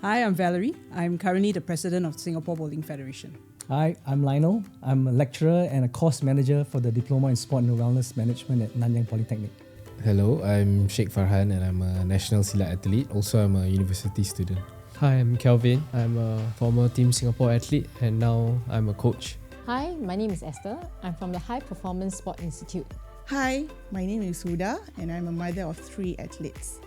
Hi, I'm Valerie. I'm currently the president of Singapore Bowling Federation. Hi, I'm Lionel. I'm a lecturer and a course manager for the Diploma in Sport and Wellness Management at Nanyang Polytechnic. Hello, I'm Sheikh Farhan and I'm a national silat athlete. Also, I'm a university student. Hi, I'm Kelvin. I'm a former Team Singapore athlete and now I'm a coach. Hi, my name is Esther. I'm from the High Performance Sport Institute. Hi, my name is Huda and I'm a mother of 3 athletes.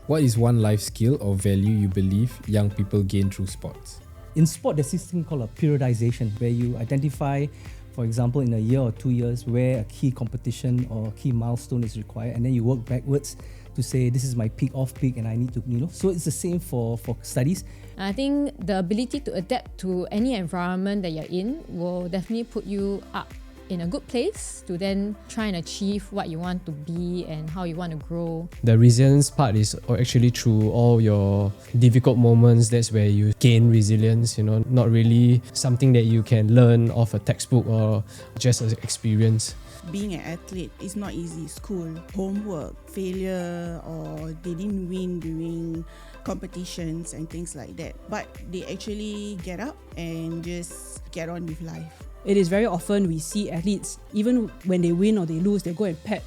What is one life skill or value you believe young people gain through sports? In sport, there's this thing called a periodization, where you identify, for example, in a year or 2 years, where a key competition or key milestone is required, and then you work backwards to say, this is my peak, off-peak, and I need to, So it's the same for studies. I think the ability to adapt to any environment that you're in will definitely put you up in a good place to then try and achieve what you want to be and how you want to grow. The resilience part is actually through all your difficult moments. That's where you gain resilience, not really something that you can learn off a textbook or just an experience. Being an athlete is not easy. School, homework, failure, or they didn't win during competitions and things like that. But they actually get up and just get on with life. It is very often we see athletes, even when they win or they lose, they go and pat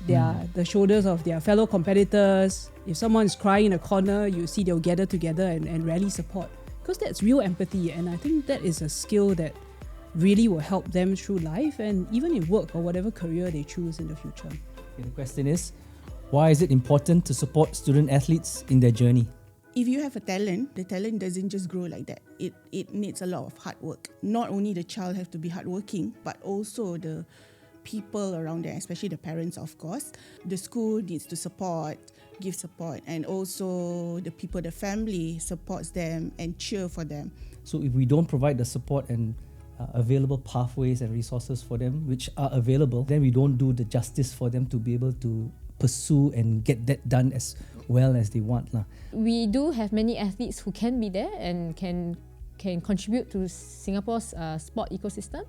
the shoulders of their fellow competitors. If someone is crying in a corner, you see they'll gather together and rally support. Because that's real empathy, and I think that is a skill that really will help them through life and even in work or whatever career they choose in the future. Okay, the question is, why is it important to support student athletes in their journey? If you have a talent, the talent doesn't just grow like that. It needs a lot of hard work. Not only the child have to be hardworking, but also the people around them, especially the parents, of course. The school needs to give support, and also the people, the family supports them and cheer for them. So if we don't provide the support and available pathways and resources for them, which are available, then we don't do the justice for them to be able to pursue and get that done as well as they want. We do have many athletes who can be there and can contribute to Singapore's sport ecosystem.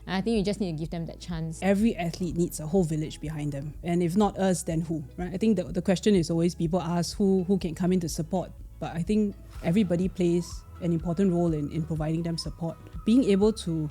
And I think we just need to give them that chance. Every athlete needs a whole village behind them. And if not us, then who? Right? I think the question is always people ask who can come in to support. But I think everybody plays an important role in providing them support. Being able to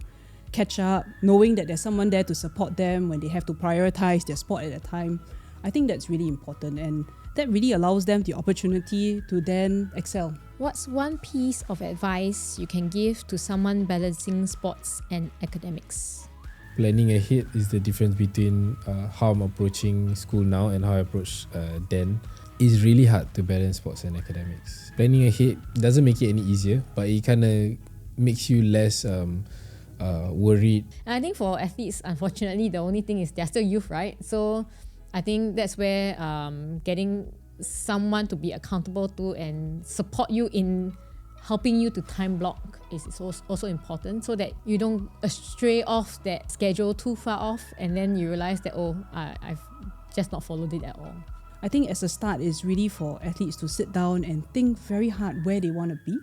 catch up, knowing that there's someone there to support them when they have to prioritize their sport at a time, I think that's really important, and that really allows them the opportunity to then excel. What's one piece of advice you can give to someone balancing sports and academics? Planning ahead is the difference between how I'm approaching school now and how I approached then. It's really hard to balance sports and academics. Planning ahead doesn't make it any easier, but it kind of makes you less worried. And I think for athletes, unfortunately, the only thing is they're still youth, right? So I think that's where getting someone to be accountable to and support you in helping you to time block is also important, so that you don't stray off that schedule too far off and then you realize that, I've just not followed it at all. I think as a start, it's really for athletes to sit down and think very hard where they want to be,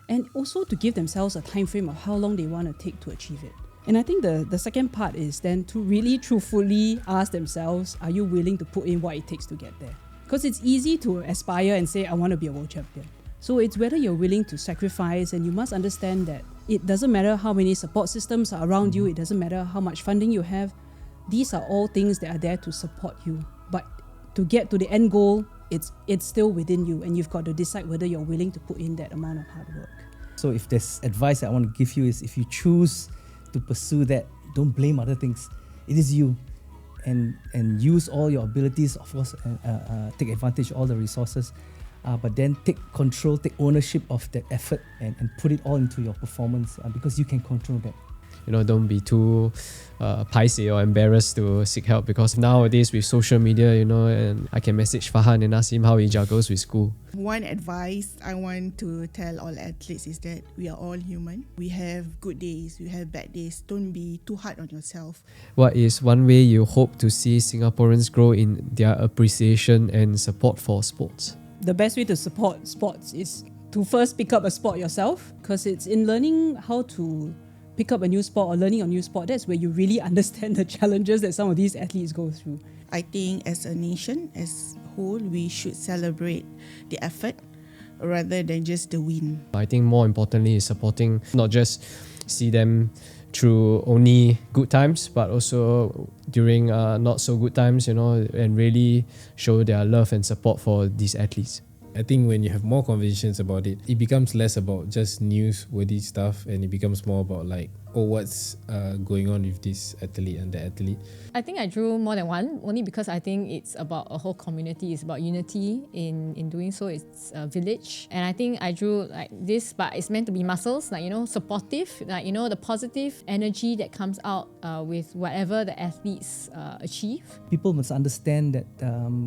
and also to give themselves a time frame of how long they want to take to achieve it. And I think the second part is then to really truthfully ask themselves, are you willing to put in what it takes to get there? Because it's easy to aspire and say, I want to be a world champion. So it's whether you're willing to sacrifice, and you must understand that it doesn't matter how many support systems are around you, it doesn't matter how much funding you have. These are all things that are there to support you. But to get to the end goal, it's still within you, and you've got to decide whether you're willing to put in that amount of hard work. So if there's advice I want to give you is, if you choose to pursue that, don't blame other things. It is you, and use all your abilities, of course, take advantage of all the resources, but then take control, take ownership of that effort and put it all into your performance, because you can control that. Don't be too paiseh or embarrassed to seek help, because nowadays with social media, and I can message Farhan and ask him how he juggles with school. One advice I want to tell all athletes is that we are all human. We have good days, we have bad days. Don't be too hard on yourself. What is one way you hope to see Singaporeans grow in their appreciation and support for sports? The best way to support sports is to first pick up a sport yourself, because it's in learning how to pick up a new sport or learning a new sport, that's where you really understand the challenges that some of these athletes go through. I think as a nation, as a whole, we should celebrate the effort rather than just the win. I think more importantly is supporting, not just see them through only good times, but also during not so good times, and really show their love and support for these athletes. I think when you have more conversations about it, it becomes less about just newsworthy stuff, and it becomes more about like, oh, what's going on with this athlete and that athlete. I think I drew more than one, only because I think it's about a whole community. It's about unity in doing so. It's a village. And I think I drew like this, but it's meant to be muscles, like, supportive, like, the positive energy that comes out with whatever the athletes achieve. People must understand that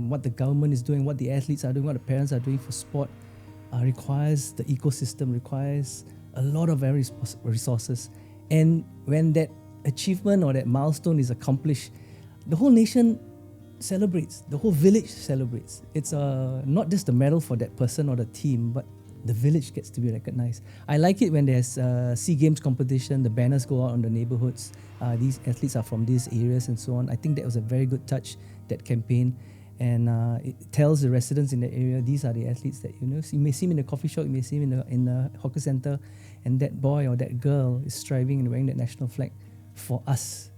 what the government is doing, what the athletes are doing, what the parents are doing for sport requires the ecosystem, requires a lot of very resources. And when that achievement or that milestone is accomplished, the whole nation celebrates, the whole village celebrates. It's not just the medal for that person or the team, but the village gets to be recognized. I like it when there's SEA Games competition, the banners go out on the neighborhoods. These athletes are from these areas and so on. I think that was a very good touch, that campaign. And it tells the residents in the area, these are the athletes that you may see them in the coffee shop, you may see them in the hawker center, and that boy or that girl is striving and wearing that national flag for us.